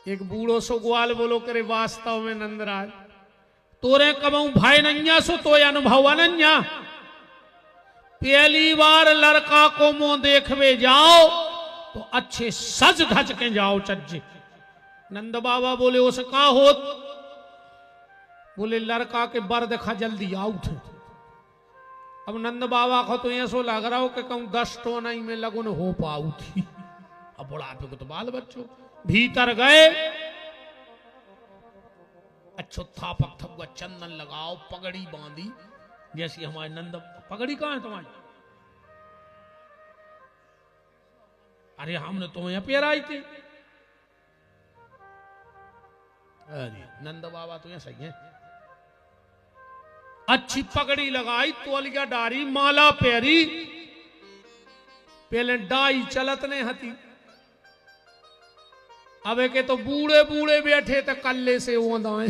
एक बूढ़ो सो ग्वाल बोलो करे वास्तव में नंदराज तोरे कबू भाई नन्या सो तो अनुभव अनन्या। पहली बार लड़का को मुंह देखवे जाओ तो अच्छे सज धज के जाओ चज्जे। नंद बाबा बोले उसे का होत? बोले लड़का के बर देखा जल्दी आउट। अब नंद बाबा को तो ऐसो लग रहा हो कि कहूं 10 टो नहीं में लगुन हो पाऊ थी। अब बुढ़ापे को तो बाल बच्चों भीतर गए, अच्छो थापक थपका चंदन लगाओ, पगड़ी बांधी जैसी हमारे नंद। पगड़ी कहां है तुम्हारी? अरे हमने तुम्हें पेराई थी। अरे नंद बाबा तो ऐसा ही है। अच्छी पगड़ी लगाई, तोलिया डारी, माला पेरी, पहले डाई चलत ने हती। अब के तो बूढ़े बूढ़े बैठे तो कल्ले से ओंदाए।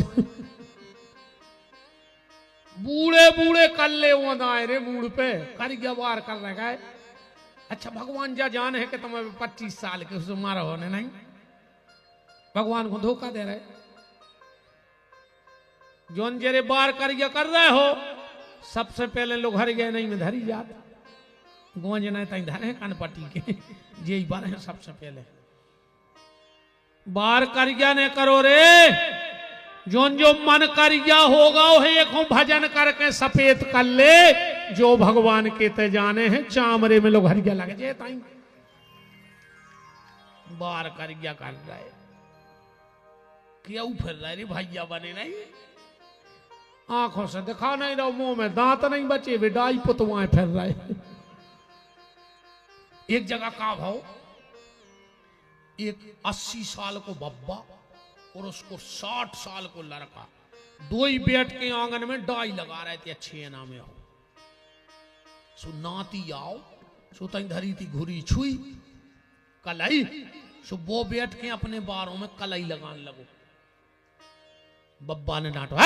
बूढ़े बूढ़े कल्ले ओंदाए रे मूड पे करिया वार कर रखा है। अच्छा भगवान जा जान है कि तुम्हें 25 साल के उसे मारा होने नहीं, भगवान को धोखा दे रहे। जोन जेरे बार करिया कर रहे हो सबसे पहले लोग हर गए नहीं में धरी जात गोंज नहीं तई धरे कनपट्टी के जे बार है। सबसे पहले बार करिया ने करो रे, जोन जो मन करिया होगा वो एक भजन करके सफेद कर ले। जो भगवान के ते जाने हैं चामरे में लोग हरिया लगे जे ताई बार करिया कर रहे। क्यों फिर रहे रे भैया बने नहीं? आंखों से दिखा नहीं रहो, मुंह में दांत नहीं बचे, विदाई पुतवाएं फिर रहे। एक जगह का भाव, एक 80 साल को बब्बा और उसको 60 साल को लड़का, दो ही बैठ के आंगन में डाई लगा रहे थे। अच्छे ना में हो सो नाती आओ सो तई धरी थी घुरी छुई कलाई सो वो बैठ के अपने बारों में कलाई लगाने लगो। बब्बा ने डांटो,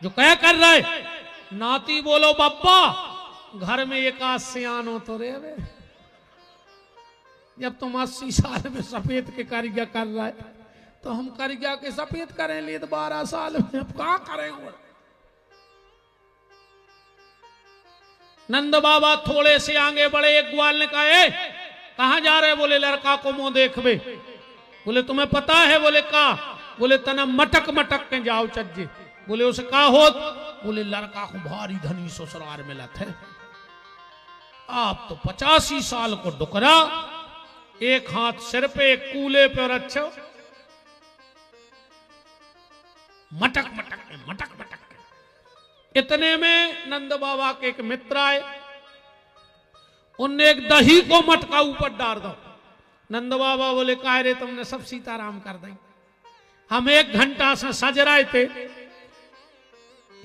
जो क्या कर रहा है? नाती बोलो बब्बा घर में एक आध सियान हो तो रे। जब तुम 80 साल में सफेद के कारिया कर रहा है तो हम कारिया के सफेद करें लिए तो 12 साल में अब कहां करेंगे? नंद बाबा थोड़े से आगे बढ़े। एक ग्वाल ने कहा कहां जा रहे? बोले लड़का को मुंह देखवे। बोले तुम्हें पता है? बोले का? बोले तना मटक मटक के जाओ चज्जे। बोले उसे का होत? बोले लड़का को भारी धनी ससुराल मिला थे। आप तो 85 साल को डुकरा, एक हाथ सिर पे एक कूले पे रच्छो, मटक मटक के। इतने में नंद बाबा के एक मित्र आए, उनने एक दही को मटका ऊपर डाल दो। नंद बाबा बोले काहे रे तुमने सब सीताराम कर दी, हम 1 घंटा से सज रहे थे।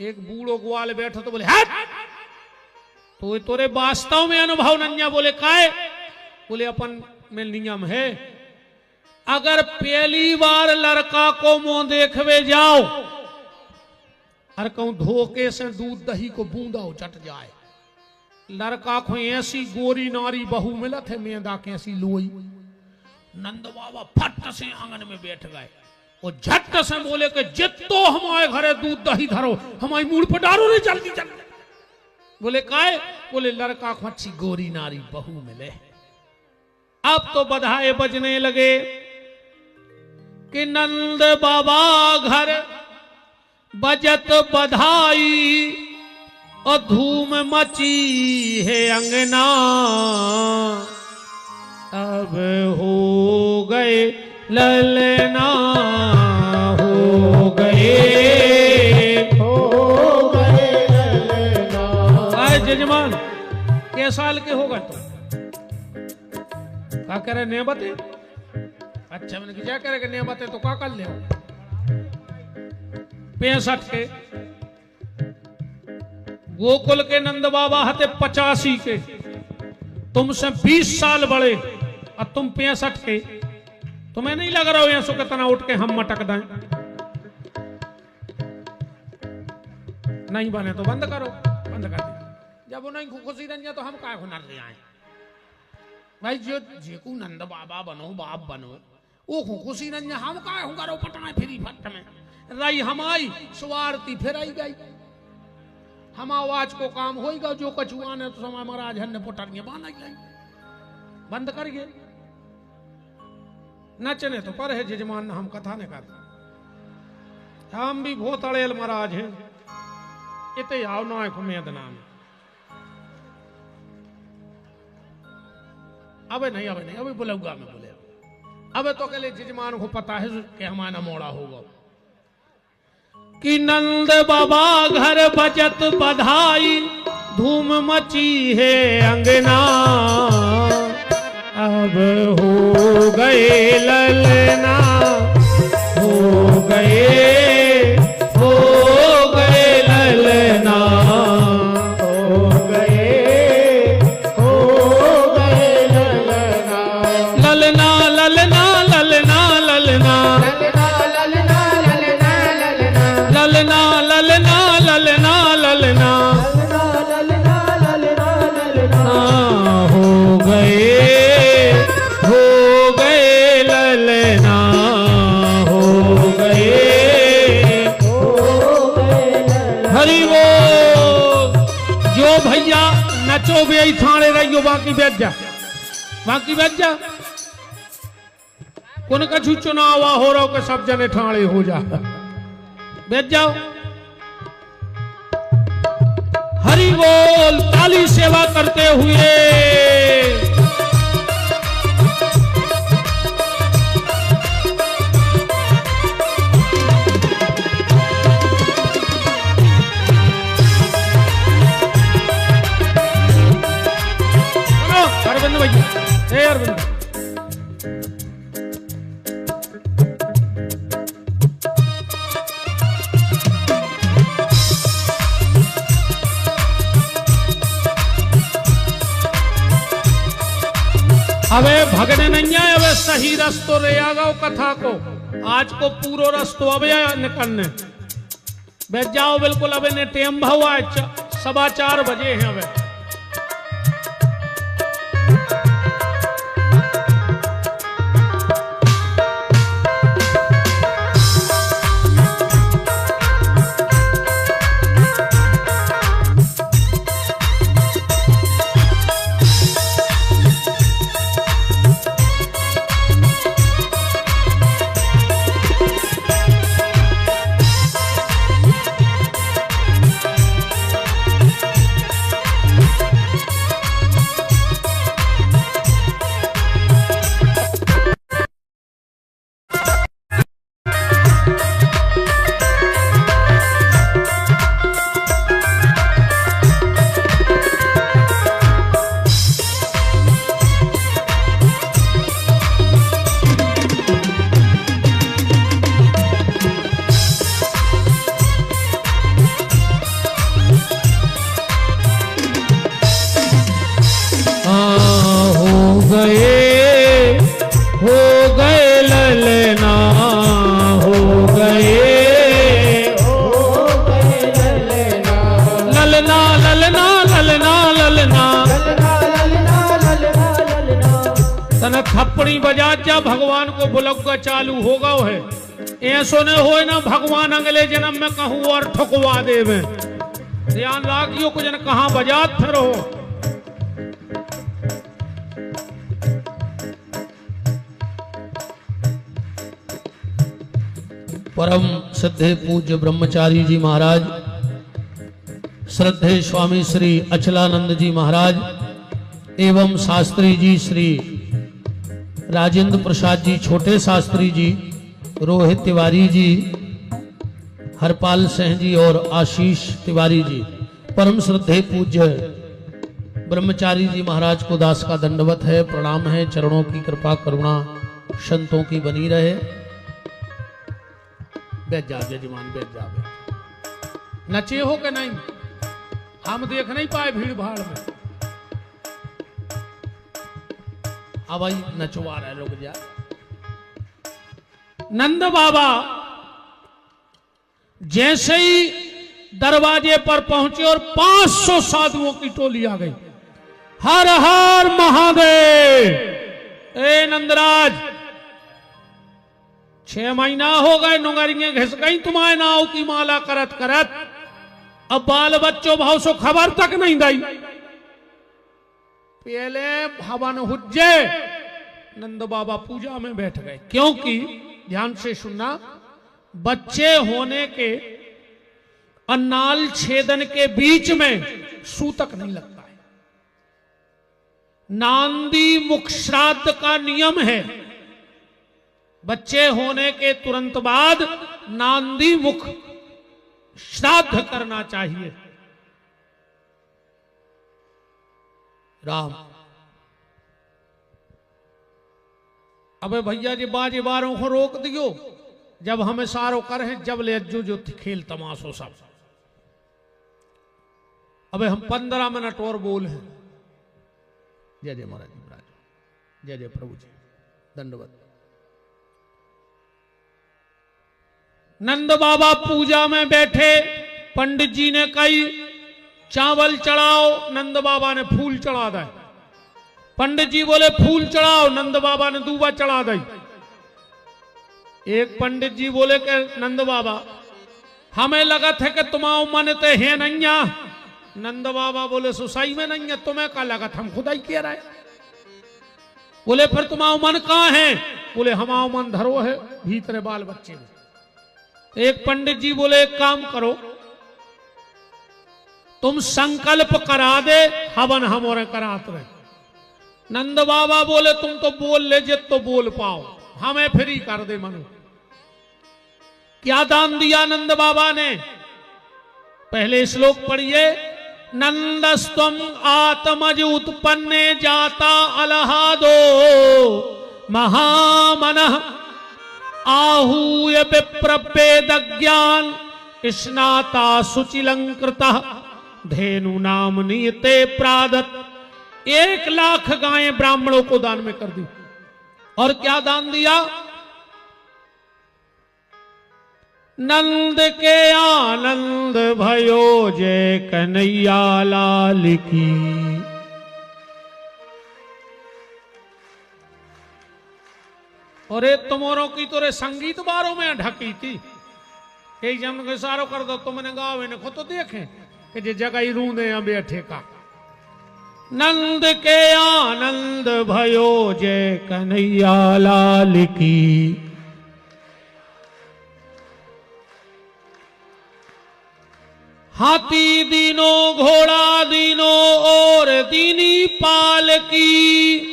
एक बूढ़ो ग्वाल बैठो तो बोले हट, तो तोरे वास्तव में अनुभव नन्या? बोले काहे? बोले अपन में नियम है, अगर पहली बार लड़का को मुंह देखवे जाओ और कहूं धोखे से दूध दही को बूंदा हो चट जाए। लड़का को ऐसी गोरी नारी बहू मिलत है मेंदा के ऐसी लोई। नंद बाबा फट से आंगन में बैठ गए और झट से बोले कि जितो हमारे घरे दूध दही धरो हमारी मूड पर डालो रे जल्दी जल्दी। बोले काहे? बोले लड़का को अच्छी गोरी नारी बहू मिले। अब तो बधाई बजने लगे कि नंद बाबा घर बजत बधाई और धूम मची है अंगना। अब हो गए ललना, हो गए ललना। आए जजमान के साल के होगा तो क्या करे? ने बते। अच्छा मैंने क्या करे? ने बते तो क्या कर ले? 65 के गोकुल के नंद बाबा हते 85 के, तुमसे 20 साल बड़े और तुम 65 के। तुम्हें नहीं लग रहा हो ऐसो कितना उठ के हम मटक दें? नहीं बने तो बंद करो, बंद कर दे। जब उन्हें खुशी रंजा तो हम क्या हुनर ले आए भाई? जो जेकू नंद बाबा बनो, बाप बनो, वो खुशी रंज हम का होगा रो पटाए फिरी फट में रही हम आई स्वार्थी फिर आई गई हम आवाज को काम होगा जो कछुआ ने तो समय महाराज हन पोटरियां बांध गई बंद कर गए नचने तो पर है जजमान हम कथा ने कर हम भी बहुत अड़ेल महाराज हैं इतने आओ ना खुमेदना में अबे नहीं अभी बुलाऊंगा मैं बोले अबे तो कहले जजमान को पता है कि हमारा मोड़ा होगा कि नंद बाबा घर बजत बधाई धूम मची है अंगना अब हो गए ललना हो गए ललना हो गए ललना ललना ललना ललना ललना ललना ललना ललना हो गए ललना हो गए हरि वो जो भैया नचो भी यही थाने रहियो बाकी बैठ जा कौन कछु चुनाव हो रहा के सब जने ठाणे हो जा बैठ जाओ हरि बोल ताली सेवा करते हुए अरविंद भैया हे अरविंद अबे भगने नहीं है अबे सही रस्तो रे आगा कथा को आज को पूरो रस्तो अब निकलने बैठ जाओ बिल्कुल अबे ने टेम भाव 4:15 बजे हैं अबे थप्पड़ी बजा जा भगवान को बुलगुआ चालू होगा है ऐसो ने हो ना भगवान अगले जन्म में कहूं और ठुकवा देवे ध्यान राखियो को जन कहां बजात फिर हो परम श्रद्धेय पूज्य ब्रह्मचारी जी महाराज श्रद्धेय स्वामी श्री अचलानंद जी महाराज एवं शास्त्री जी श्री राजेंद्र प्रसाद जी छोटे शास्त्री जी रोहित तिवारी जी हरपाल सिंह जी और आशीष तिवारी जी परम श्रद्धेय पूज्य ब्रह्मचारी जी महाराज को दास का दंडवत है प्रणाम है चरणों की कृपा करुणा संतों की बनी रहे बैठ जा जजमान बैठ जा नचे हो के नहीं हम देख नहीं पाए भीड़ भाड़ में अब आई नचवा रहे रुक जा नंद बाबा जैसे ही दरवाजे पर पहुंचे और 500 साधुओं की टोली आ गई हर हर महादेव ए नंदराज 6 महीना हो गए नुंगरिये घिस गई तुम्हारे नाव की माला करत करत, अब बाल बच्चों भाव सो खबर तक नहीं दई। पहले हवन हुज्जे नंद बाबा पूजा में बैठ गए, क्योंकि ध्यान से सुनना, बच्चे होने के अन्नाल छेदन के बीच में सूतक नहीं लगता है। नांदी मुख श्राद्ध का नियम है, बच्चे होने के तुरंत बाद नांदी मुख श्राद्ध करना चाहिए। राम अबे भैया जी बाजे बारों को रोक दियो, जब हमें सारो कर है जब ले जो खेल तमाशो सब। अबे हम 15 मिनट और बोल हैं। जय जय महाराज जी महाराज, जय जय प्रभु जी, दंडवत। नंद बाबा पूजा में बैठे, पंडित जी ने कही चावल चढ़ाओ, नंद बाबा ने फूल चढ़ा दे। पंडित जी बोले फूल चढ़ाओ, नंद बाबा ने दूबा चढ़ा दी। एक पंडित जी बोले कि नंद बाबा हमें लगा था कि तुम्हारा मन ते है नैया। नंद बाबा बोले सही में नहीं है, तुम्हें क्या लगा था, हम खुदा ही कह रहे। बोले फिर तुम्हारा मन कहाँ है? बोले हमारा मन धरो है भीतर बाल बच्चे में। एक पंडित जी बोले एक काम करो, तुम संकल्प करा दे, हवन हम और करात रहे। नंद बाबा बोले तुम तो बोल ले जित तो बोल पाओ, हमें फ्री कर दे मनु। क्या दान दिया नंद बाबा ने? पहले श्लोक पढ़िए, नंदस्तम आत्मज उत्पन्ने जाता अलहादो महामनः आहूय विप्रवेद ज्ञान स्नाता शुचिलंकृतः धेनु नाम नियते प्रादत। 1 लाख गायें ब्राह्मणों को दान में कर दी। और क्या दान दिया? नंद के आनंद भयो जय कन्हैया लाल की। और तुम्हारों की तो रे संगीत बारों में ढकी थी, कई जन को सारो कर दो, तुमने गावे ने खुद तो देखे कि जे जगह ही रूंदे या बैठे का। नंद के आनंद भयो जय कन्हैया लाल की। हाथी दीनो घोड़ा दीनो और दीनी पाल की।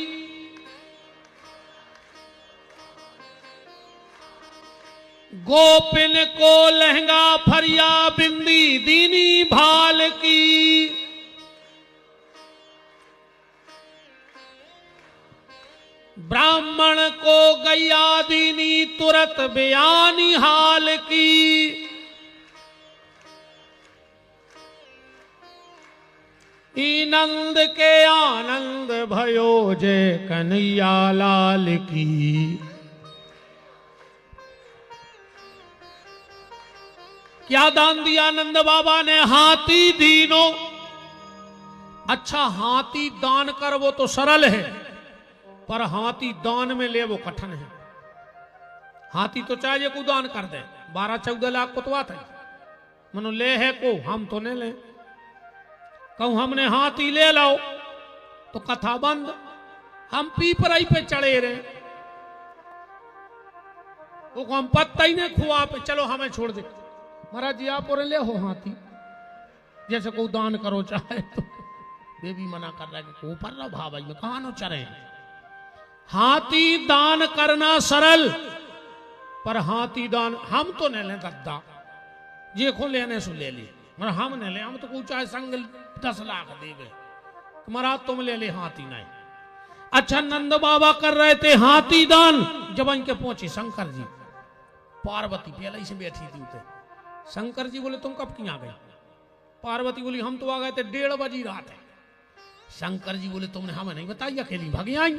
गोपिन को लहंगा फरिया बिंदी दीनी भाल की। ब्राह्मण को गैया दीनी तुरत बयानी हाल की। नंद के आनंद भयो जय कन्हैया लाल की। क्या दान दिया नंद बाबा ने? हाथी दीनो। अच्छा, हाथी दान कर वो तो सरल है, पर हाथी दान में ले वो कठिन है। हाथी तो चाहिए को दान कर दे, 12-14 लाख को तो आता है, मनो ले है को हम तो नहीं ले। कहूं हमने हाथी ले लाओ तो कथा बंद। हम पीपराई पे चढ़े रहे, वो को हम पत्ता ही नहीं खुआ पे, चलो हमें छोड़ दे। महाराज जी आप और ले हो हाथी, जैसे को दान करो चाहे तो। बेबी मना कर रहा है कि ऊपर रहो भाई में कहां नो चढ़े। हाथी दान करना सरल, पर हाथी दान हम तो नहीं ले दद्दा, जे को लेने सो ले ली, मगर हम नहीं ले। हम तो को चाहे संग 10 लाख देवे, तुम्हारा तुम ले ले, हाथी नहीं। अच्छा, नंद बाबा कर रहे थे हाथी दान, जब इनके पहुंचे शंकर जी, पार्वती पहले ही से बैठी थी उते। शंकर जी बोले तुम कब क्यों आ गए? पार्वती बोली हम तो आ गए थे 1:30 बजे रात है। शंकर जी बोले तुमने हमें नहीं बताई, अकेली भागी आई।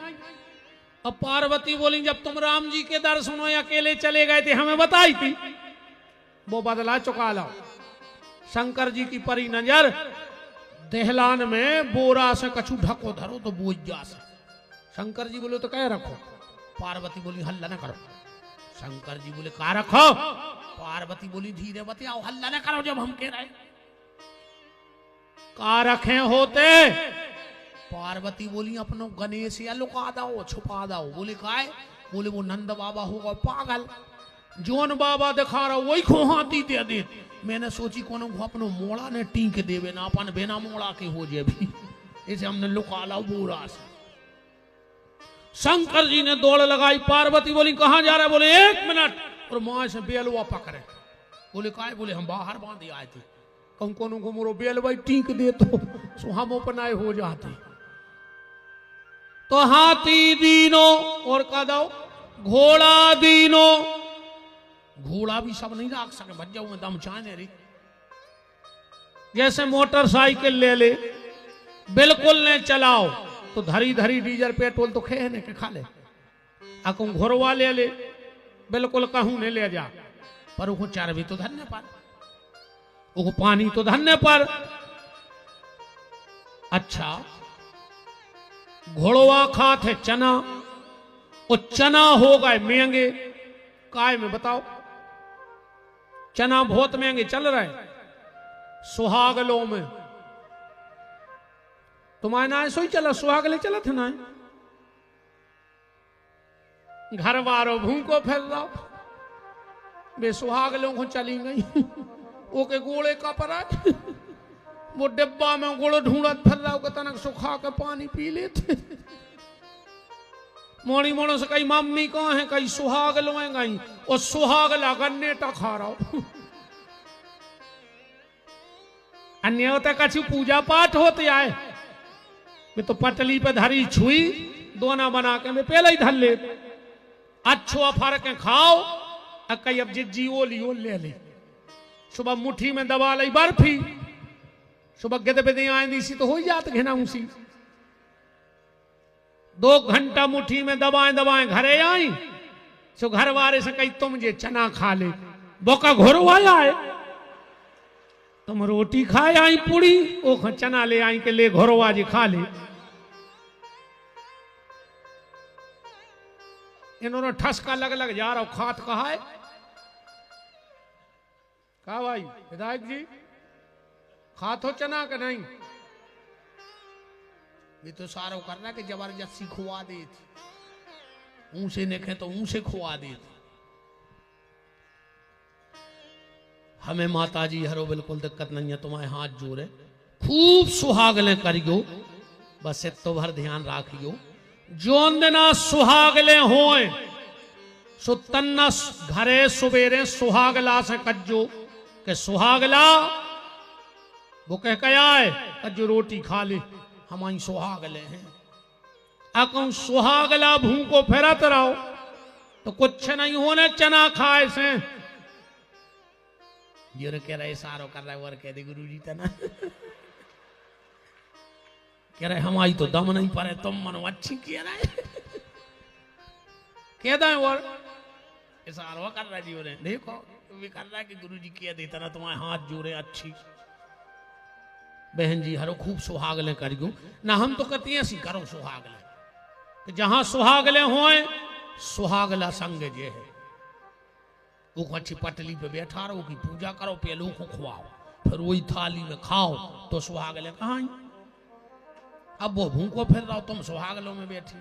अब पार्वती बोली जब तुम राम जी के दर्शनों अकेले चले गए थे हमें बताई थी, वो बदला चुका लाओ। शंकर जी की परी नजर दहलान में बोरा से कछु ढको धरो तो बोझ जा से। शंकर जी बोले तो कह रखो। पार्वती बोली हल्ला ना करो। शंकर जी बोले का रखो। पार्वती बोली धीरे बतियाओ, हल्ला न करो जब हम कह रहे। का रखे होते। पार्वती बोली अपनो गणेश या लुका दो, छुपा दो। बोले काय? बोले वो नंद बाबा होगा पागल, जोन बाबा दिखा रहा वही खो हाथी दे दे। मैंने सोची कोनो अपनो मोड़ा ने टीक देवे ना, अपन बिना मोड़ा के हो जाए भी, इसे हमने लुका ला बोरा से। शंकर जी ने दौड़ लगाई। पार्वती बोली कहां जा रहा है? बोले 1 मिनट। और मां से बेलवा पकड़े। बोले काय? बोले हम बाहर बांधे आए थे, कहूं कोनो को मोरो बेलवा टीक दे तो हम अपनाए हो जाते। तो हाथी दीनो और का दो घोड़ा दीनो। घोड़ा भी सब नहीं रख सके, भज जाऊ में दम चाहने रे। जैसे मोटरसाइकिल ले ले, बिल्कुल ने चलाओ तो धरी धरी डीजल पेट्रोल तो खेने के खा ले। अकू घोरवा ले ले, बिल्कुल कहूं ने ले जा, पर वो चर्बी तो धन्य पर, वो पानी तो धन्य पर। अच्छा घोड़वा खाते चना, वो चना हो गए महंगे। काय में बताओ? चना बहुत महंगे चल रहे सुहागलों में। तुम्हारे ना ऐसा ही चला, सुहागले चला थे ना। घर वारो भूखो फिर रहा, बे सुहागलों को चली गई। ओके गोले का पर वो डिब्बा में गोड़ो ढूंढत फिर रहा, तनक सुखा के पानी पी लेते। मोड़ी मोड़ो से कई मम्मी कहाँ है, कई सुहाग लोएं गई, और सुहाग लगने टा खा रहा। अन्य होता कछु पूजा पाठ होते आए, वे तो पटली पे धरी छुई दोना बना के मैं पहले ही धर ले। अच्छो अफर के खाओ, कई अब जिज्जी ओली ओल ले ली। सुबह मुट्ठी में दबा ली बर्फी, सुबह गिद बिदी आए सी तो हो ही जात घिना उसी। 2 घंटा मुट्ठी में दबाएं दबाएं घरे आई, सो घर वाले से कही तुम जे चना खा ले। बोका घोरवाया है, तुम रोटी खाए आई पूरी, ओ चना ले आई के ले घोरवा जी खा ले। इन्होंने ठसका लग लग जा रहा, खात कहा है कहा भाई विधायक जी खात हो चना का नहीं? ये तो सारो करना कि जबरदस्ती खुआ दे, ऊंचे देखे तो ऊंचे खुआ दे। हमें माता जी हरो बिल्कुल दिक्कत नहीं है, तुम्हारे हाथ जोड़े खूब सुहागले करियो, बस तो भर ध्यान राखियो। जोन दिना सुहागले होए सो तन्ना घरे सुबेरे सुहागला से कज्जो के सुहागला वो कह कया है कज्जो रोटी खा ले, हमारी सुहागले हैं। अकौ सुहागला भूखो फेरत रहो तो कुछ नहीं होने, चना खाए से जो कह रहे सारो कर रहा है और कह दे गुरु जी तना कह रहे हमारी तो दम नहीं पड़े, तुम मनो अच्छी कह रहे कह दे और सारो कर रहा जी बोले देखो भी कर रहा है कि गुरु जी कह देता ना तुम्हारे हाथ जोड़े अच्छी। बहन जी हरो खूब सुहागले करियो ना, हम तो कहती हैं करो सुहागले, कि जहां सुहागले होए सुहागला संग जे है वो अच्छी पटली पे बैठा रहो की पूजा करो, पहले को खुआओ, फिर वही थाली में खाओ, तो सुहागले कहाँ आई? अब वो भूखो फिर रहो, तुम सुहागलों में बैठी।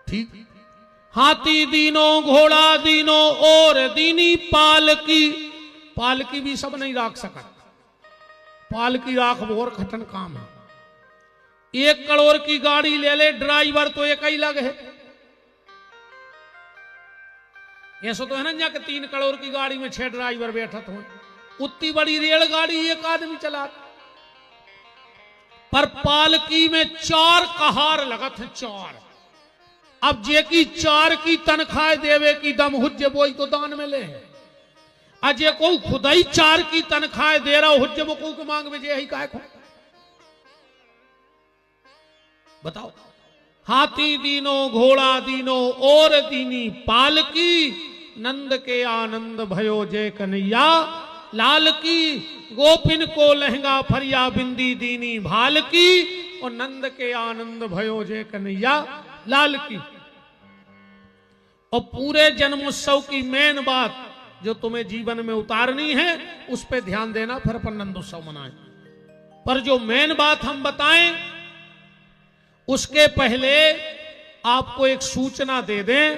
ठीक हाथी दीनो घोड़ा दीनो और दीनी पालकी। पालकी भी सब नहीं राख सका, पालकी राख और खटन काम है। 1 करोड़ की गाड़ी ले ले, ड्राइवर तो एक ही लग है। ऐसा तो है ना जाके 3 करोड़ की गाड़ी में 6 ड्राइवर बैठत हो, उतनी बड़ी रेलगाड़ी एक आदमी चला। पर पालकी में 4 कहार लगत है, 4। अब जे की 4 की तनख्वाह देवे की दम हुज्जे बोई तो दान में ले, अजय को खुद ही 4 की तनख्वाह दे रहा हुज्जे वो को मांग में जे ही काय को बताओ। हाथी दीनो घोड़ा दीनो और दीनी पालकी, नंद के आनंद भयो जय कन्हैया लाल की। गोपिन को लहंगा फरिया बिंदी दीनी भाल की, और नंद के आनंद भयो जय कन्हैया लाल की। और पूरे जन्मोत्सव की मेन बात जो तुम्हें जीवन में उतारनी है उस पे ध्यान देना, फिर अपन नंदोत्सव मनाएं। पर जो मेन बात हम बताएं उसके पहले आपको एक सूचना दे दें,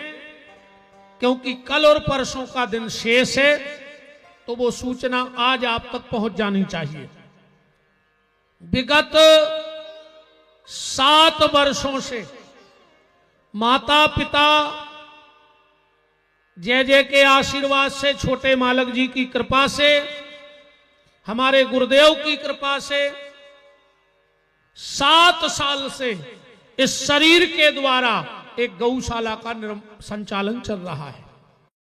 क्योंकि कल और परसों का दिन शेष है, तो वो सूचना आज आप तक पहुंच जानी चाहिए। विगत 7 वर्षों से माता पिता जय जय के आशीर्वाद से, छोटे मालक जी की कृपा से, हमारे गुरुदेव की कृपा से 7 साल से इस शरीर के द्वारा एक गौशाला का संचालन चल रहा है।